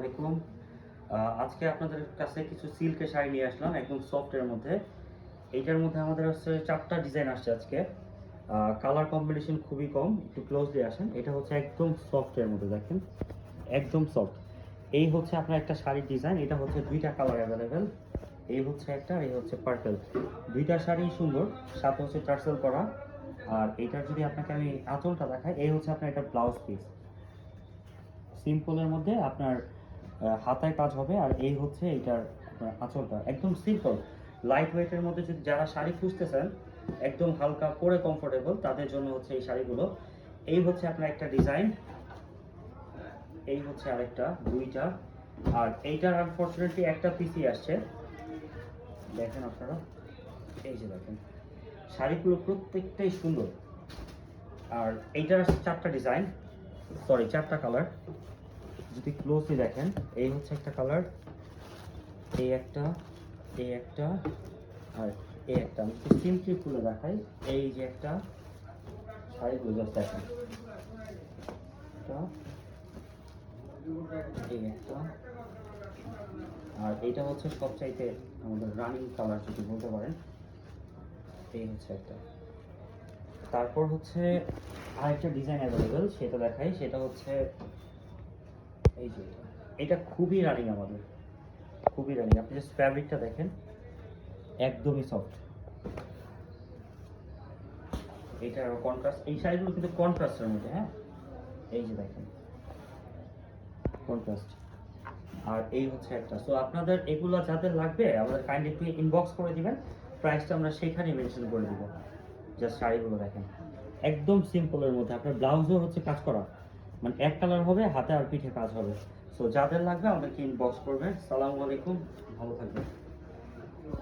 আলাইকুম। আজকে আপনাদের কাছে কিছু সিল্কের শাড়ি নিয়ে আসলাম একদম সফটের মধ্যে। এইটার মধ্যে আমাদের হচ্ছে 4টা ডিজাইন আসছে আজকে। কালার কম্বিনেশন খুবই কম, একটু ক্লোজলি আসেন। এটা হচ্ছে একদম সফটের মধ্যে, দেখেন একদম সফট। এই হচ্ছে আপনার একটা শাড়ির ডিজাইন, এটা হচ্ছে 2টা কালার অ্যাভেলেবেল। এই হচ্ছে একটা, এই হচ্ছে পার্পল। 2টা শাড়ি সুন্দর, সাথে হচ্ছে টার্সেল করা। আর এইটার যদি আপনাকে আমি আঁচলটা দেখাই, এই হচ্ছে আপনার এটা ব্লাউজ পিস। সিম্পলের মধ্যে আপনার হাতায় কাজ হবে, আর এই হচ্ছে এইটার আপনার আঁচলটা একদম সিম্পল লাইট ওয়েটের মধ্যে। যদি যারা শাড়ি খুঁজতেছেন একদম হালকা পরে কমফোর্টেবল, তাদের জন্য হচ্ছে এই শাড়িগুলো। এই হচ্ছে আপনার একটা ডিজাইন, এই হচ্ছে আরেকটা, 2টা। আর এইটার আনফরচুনেটলি একটা পিসই আসছে, দেখেন আপনারা, এই যে দেখেন শাড়িগুলো প্রত্যেকটাই সুন্দর। আর এইটার 4টা ডিজাইন, সরি 4টা কালার। যদি ক্লোজলি দেখেন, এই হচ্ছে একটা কালার, এই একটা, এই একটা, আর এই একটা। আমি একটু সিম্পলি খুলে দেখাই। এই যে একটা শাড়িগুলো জাস্ট দেখেন, এই একটা, আর এইটা হচ্ছে সবচাইতে আমাদের রানিং কালার যদি বলতে পারেন। এই হচ্ছে একটা। তারপর হচ্ছে আরেকটা ডিজাইন অ্যাভেলেবেল, সেটা দেখাই। সেটা হচ্ছে এই যে এটা খুবই রানিং আমাদের, খুবই রানিং। আপনি জাস্ট ফ্যাব্রিকটা দেখেন, একদমই সফট। এটা আরো কন্ট্রাস্ট, এই শাড়িগুলো কিন্তু কন্ট্রাস্টের মধ্যে, হ্যাঁ এই যে দেখেন কন্ট্রাস্ট। আর এই হচ্ছে একটা। সো আপনাদের এগুলো যাদের লাগবে আমাদের কাইন্ডলি একটু ইনবক্স করে দিবেন, প্রাইসটা আমরা সেখানেই মেনশন করে দিব। জাস্ট শাড়িগুলো দেখেন একদম সিম্পলের মধ্যে। আপনার ব্লাউজও হচ্ছে কাজ করা, মানে এক কালার হবে, হাতে আর পিঠে কাজ হবে। সো যাদের লাগবে আমাদেরকে ইনবক্স করবেন। সালামু আলাইকুম, ভালো থাকবেন।